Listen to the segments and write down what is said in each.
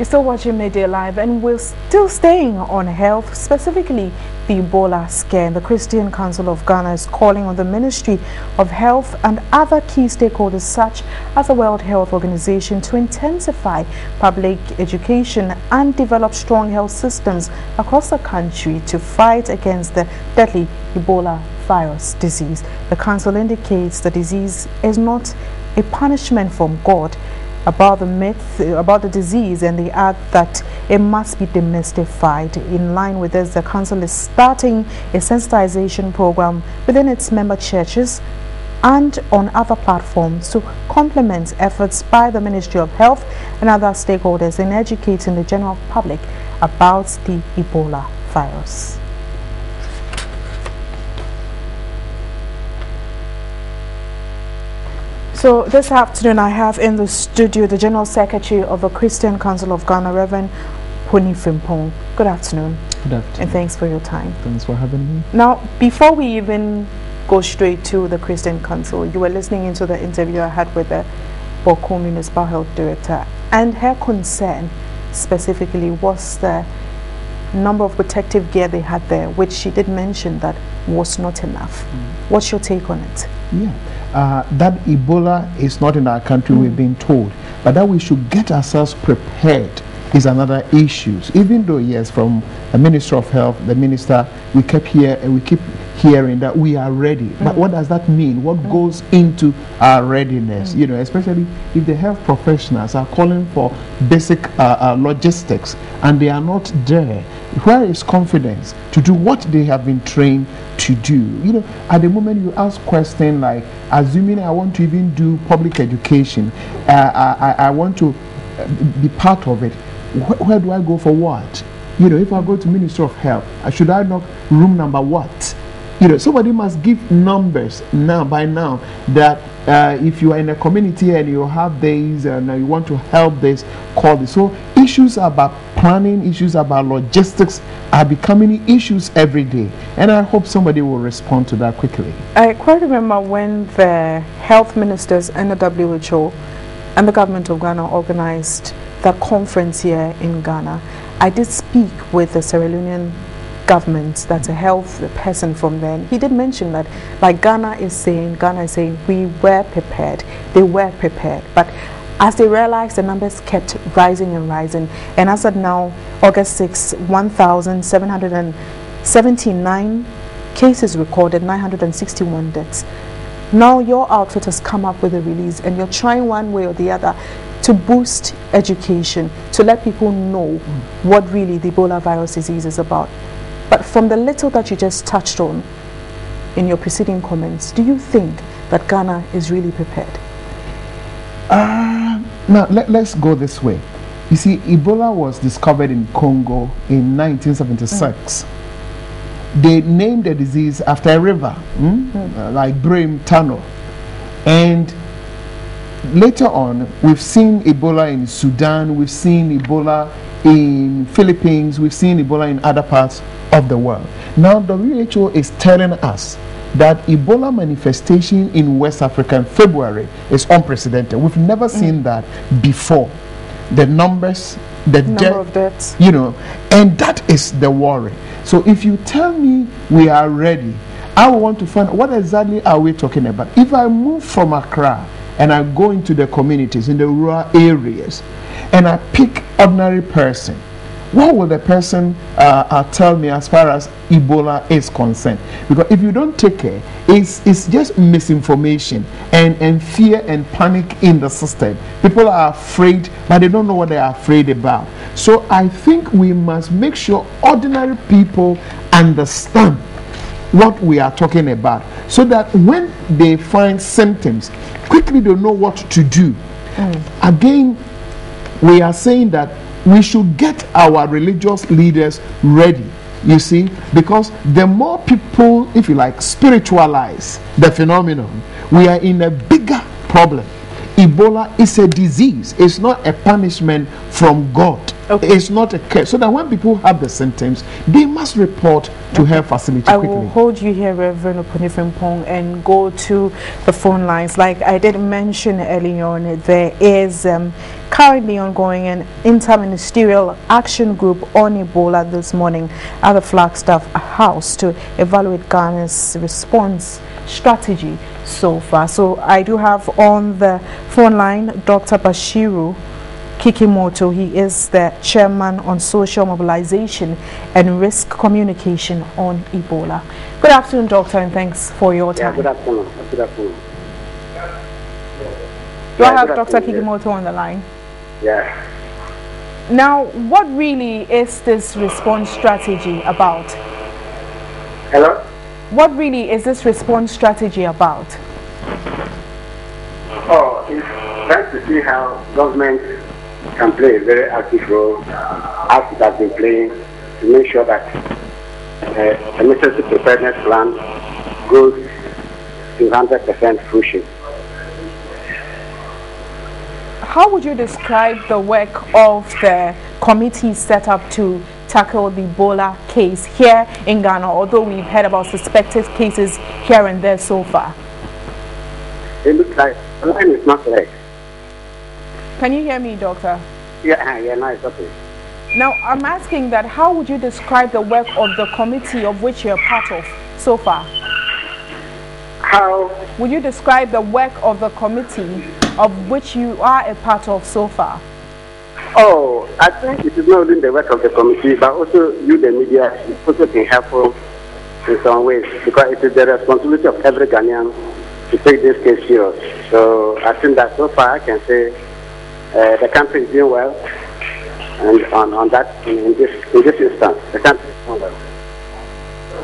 You're still watching Midday Live, and we're still staying on health, specifically the Ebola scare. The Christian Council of Ghana is calling on the Ministry of Health and other key stakeholders such as the World Health Organization to intensify public education and develop strong health systems across the country to fight against the deadly Ebola virus disease. The council indicates the disease is not a punishment from God about the myth about the disease, and they add that it must be demystified. In line with this, the council is starting a sensitization program within its member churches and on other platforms to complement efforts by the Ministry of Health and other stakeholders in educating the general public about the Ebola virus. So this afternoon I have in the studio the General Secretary of the Christian Council of Ghana, Reverend Huni Frimpong. Good afternoon. Good afternoon. And thanks for your time. Thanks for having me. Now, before we even go straight to the Christian Council, you were listening into the interview I had with the Boko Municipal Health Director, and her concern specifically was the number of protective gear they had there, which she did mention that was not enough. What's your take on it? Yeah. That Ebola is not in our country, we've been told, but that we should get ourselves prepared is another issue. Even though, yes, from the Minister of Health, the Minister, we keep hearing that we are ready. But what does that mean? What goes into our readiness? You know, especially if the health professionals are calling for basic logistics and they are not there. Where is confidence to do what they have been trained to do? You know, at the moment you ask questions like, assuming I want to even do public education, I want to be part of it. Where do I go for what? You know, if I go to Ministry of Health, should I knock room number what? You know, somebody must give numbers by now that if you are in a community and you have this and you want to help this, call this. So issues about planning, issues about logistics are becoming issues every day. And I hope somebody will respond to that quickly. I quite remember when the health ministers and the WHO and the government of Ghana organized that conference here in Ghana. I did speak with the Sierra Leonean government, that's a health person from there. He did mention that, like Ghana is saying, we were prepared. They were prepared. But as they realized, the numbers kept rising and rising. And as of now, August 6, 1,779 cases recorded, 961 deaths. Now your outfit has come up with a release, and you're trying one way or the other to boost education, to let people know what really the Ebola virus disease is about. But from the little that you just touched on in your preceding comments, do you think that Ghana is really prepared? Now, let's go this way. You see, Ebola was discovered in Congo in 1976. They named the disease after a river, like Brim Tunnel. And later on, we've seen Ebola in Sudan, we've seen Ebola in Philippines, we've seen Ebola in other parts of the world. Now, the WHO is telling us that Ebola manifestation in West Africa in February is unprecedented. We've never seen that before. The numbers, the number of deaths, you know, and that is the worry. So if you tell me we are ready, I want to find out what exactly are we talking about. If I move from Accra and I go into the communities, in the rural areas, and I pick ordinary person, what will the person tell me as far as Ebola is concerned? Because if you don't take care, it's just misinformation and fear and panic in the system. People are afraid, but they don't know what they are afraid about. So I think we must make sure ordinary people understand what we are talking about, so that when they find symptoms, quickly they know what to do. Again, we are saying that we should get our religious leaders ready, you see, because the more people, if you like, spiritualize the phenomenon, we are in a bigger problem. Ebola is a disease. It's not a punishment from God. Okay. It's not a curse. So that when people have the symptoms, they must report to health facility quickly. I will hold you here, Reverend Oponifempong, and go to the phone lines. Like I did mention earlier on, there is currently ongoing an interministerial action group on Ebola this morning at the Flagstaff House to evaluate Ghana's response strategy so far. So I do have on the phone line Dr. Bashiru Kikimoto. He is the chairman on social mobilization and risk communication on Ebola. Good afternoon, doctor, and thanks for your time. Good afternoon. Good afternoon. Do I have Dr. Kikimoto on the line? Yeah. Now, what really is this response strategy about? Hello? What really is this response strategy about? Oh, it's trying to see how government can play a very active role, as it has been playing, to make sure that the necessary preparedness plan goes to 100% fruition. How would you describe the work of the committee set up to tackle the Ebola case here in Ghana, although we've heard about suspected cases here and there so far? It looks like the line is not right. Can you hear me, doctor? Yeah, now it's okay. Now, I'm asking that how would you describe the work of the committee of which you're part of so far? How? Would you describe the work of the committee of which you are a part of so far? Oh, I think it is not only the work of the committee, but also you, the media, is also been helpful in some ways, because it is the responsibility of every Ghanaian to take this case serious. So I think that so far I can say the country is doing well, and on that, in this instance, the country is doing well.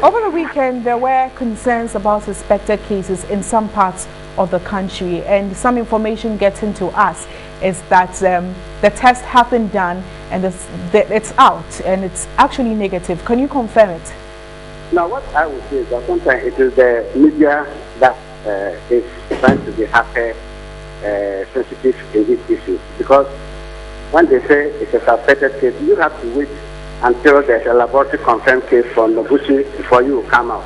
Over the weekend, there were concerns about suspected cases in some parts of the country, and some information getting to us is that the tests have been done and it's out and it's actually negative. Can you confirm it? Now, what I would say is that sometimes it is the media that is trying to be hyper sensitive in these issues, because when they say it's a suspected case, you have to wait until there's a laboratory confirmed case from Noguchi before you come out.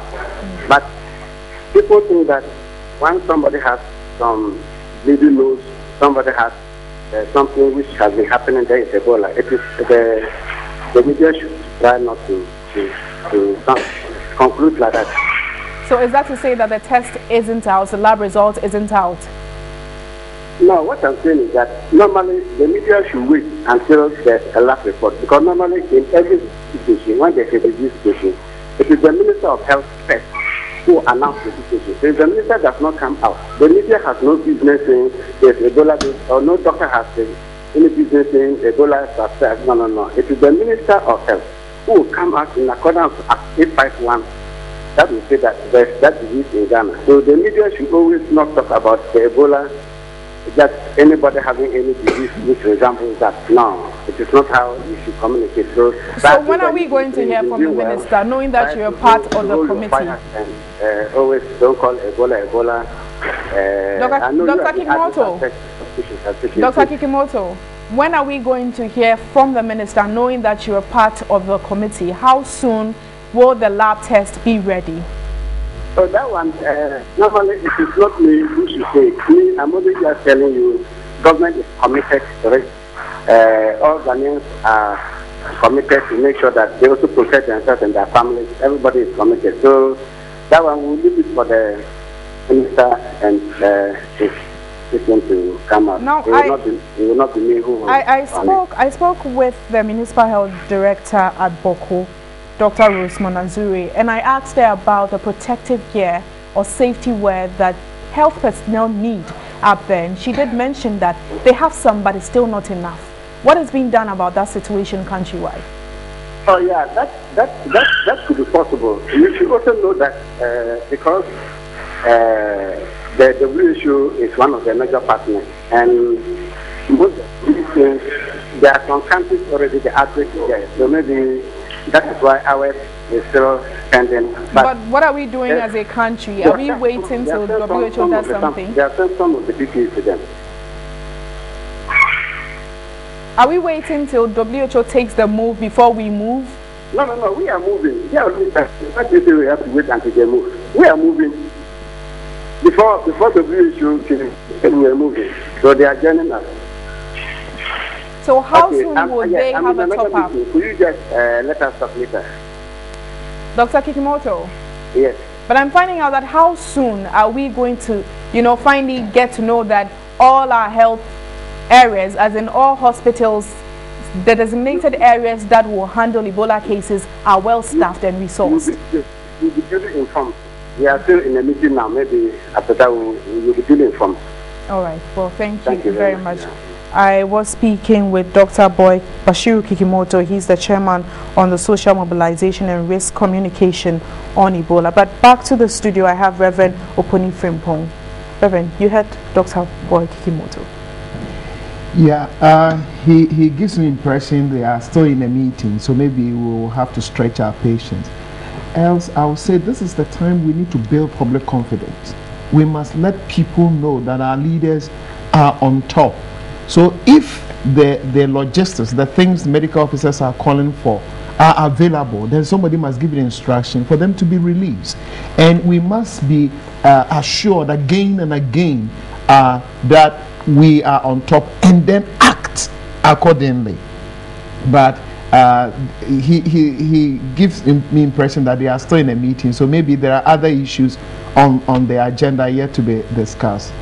But people think that when somebody has some bleeding nose, somebody has something which has been happening, there is Ebola. It is the media should try not to conclude like that. So is that to say that the test isn't out, the lab result isn't out? No, what I'm saying is that normally the media should wait until there's a lab report, because normally in every situation, when there's a disease situation, it is the Minister of Health first who announce the situation. If the minister does not come out, the media has no business saying there's Ebola, or no doctor has any business saying Ebola is suspect. No. It is the Minister of Health who will come out in accordance with Act 851 that will say that there's that disease in Ghana. So the media should always not talk about the Ebola, that anybody having any disease which resembles that. No, it is not how you should communicate. So when are we going to hear from the minister, knowing that you're part of the committee? Always don't call Ebola. Dr. Kikimoto, when are we going to hear from the minister, knowing that you're part of the committee? How soon will the lab test be ready? So that one, normally it is not me who should say it. Me, I'm only just telling you, government is committed to it. All Ghanaians are committed to make sure that they also protect themselves and their families. Everybody is committed. So that one, we'll leave it for the minister and his team to come out. No, it will not be me who will. I spoke with the Municipal Health Director at Boko, Dr. Rosemond Azuri, and I asked her about the protective gear or safety wear that health personnel need up there, and she did mention that they have some, but it's still not enough. What is being done about that situation countrywide? Oh yeah, that could be possible. You should also know that because the WHO is one of the major partners, and most of these things, there are some countries already the outbreak is there, so maybe that is why ours is still pending. But what are we doing as a country? Are we waiting till WHO does something? There are some of the PPEs to them. Are we waiting till WHO takes the move before we move? No, we are moving. Yeah, we have to wait until they move. We are moving. Before WHO can we are moving. So they are joining us. So how soon will they have a top-up? Could you just let us talk later? Dr. Kikimoto? Yes. But I'm finding out that how soon are we going to, finally get to know that all our health areas, as in all hospitals, the designated areas that will handle Ebola cases are well staffed and resourced? We'll be duly informed. We are still in a meeting now. Maybe after that we'll be duly informed. All right. Well, thank you very much. Yeah. I was speaking with Dr. Boy Bashiru Kikimoto. He's the chairman on the Social Mobilization and Risk Communication on Ebola. But back to the studio, I have Reverend Oponi Frimpong. Reverend, you heard Dr. Boy Kikimoto. Yeah, he gives me the impression they are still in a meeting, so maybe we'll have to stretch our patience. Else, I will say this is the time we need to build public confidence. We must let people know that our leaders are on top. So if the logistics, the things medical officers are calling for are available, then somebody must give the instruction for them to be released. And we must be assured again and again that we are on top and then act accordingly. But he gives me impression that they are still in a meeting, so maybe there are other issues on the agenda yet to be discussed.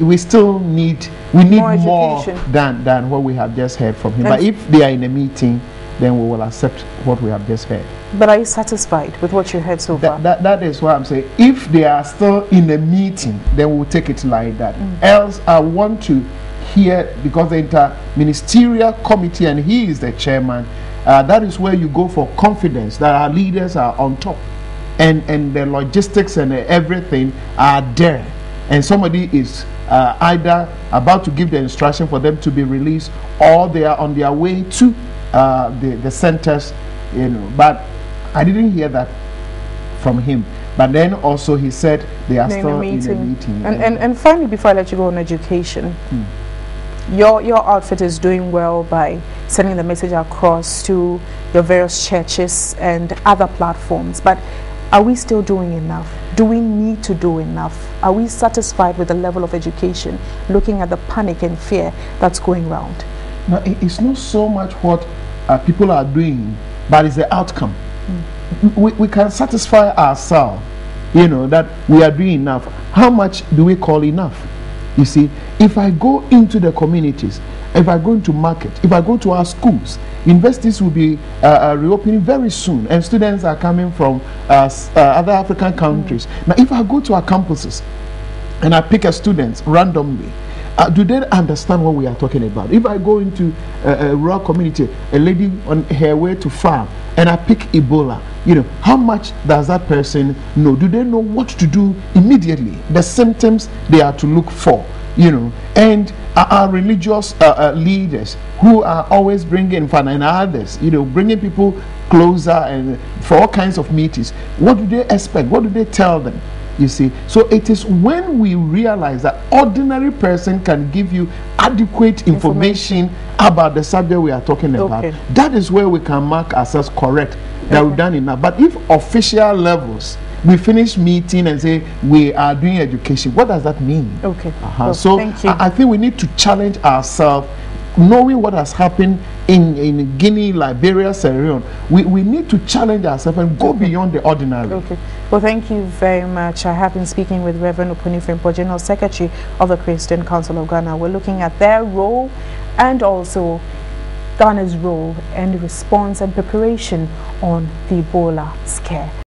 We still need more than what we have just heard from him. But if they are in a meeting, then we will accept what we have just heard. But are you satisfied with what you heard so far? That is what I'm saying. If they are still in a meeting, then we'll take it like that. Else, I want to hear, because the Inter-Ministerial Committee, and he is the chairman, that is where you go for confidence that our leaders are on top. And the logistics and everything are there. And somebody is either about to give the instruction for them to be released, or they are on their way to the centers, But I didn't hear that from him. But then also he said they are still in a meeting. And finally, before I let you go on education, your outfit is doing well by sending the message across to your various churches and other platforms. But are we still doing enough? Do we need to do enough? Are we satisfied with the level of education, looking at the panic and fear that's going around? No, it's not so much what people are doing, but it's the outcome. We can satisfy ourselves, that we are doing enough. How much do we call enough? You see, if I go into the communities, if I go into market, if I go to our schools, universities will be reopening very soon, and students are coming from other African countries. Now, if I go to our campuses and I pick a student randomly, do they understand what we are talking about? If I go into a rural community, a lady on her way to farm, and I pick Ebola, how much does that person know? Do they know what to do immediately? The symptoms they are to look for, and our religious leaders who are always bringing fun, and others, bringing people closer and for all kinds of meetings. What do they expect? What do they tell them? You see, so it is when we realize that ordinary person can give you adequate information about the subject we are talking about. That is where we can mark ourselves correct, that we've done enough. But if official levels, we finish meeting and say we are doing education, what does that mean? Well, so I think we need to challenge ourselves, knowing what has happened in Guinea, Liberia, Sierra Leone. We need to challenge ourselves and go beyond the ordinary. Well, thank you very much. I have been speaking with Reverend Oponi Frimpong, General Secretary of the Christian Council of Ghana. We're looking at their role and also Ghana's role and response and preparation on the Ebola scare.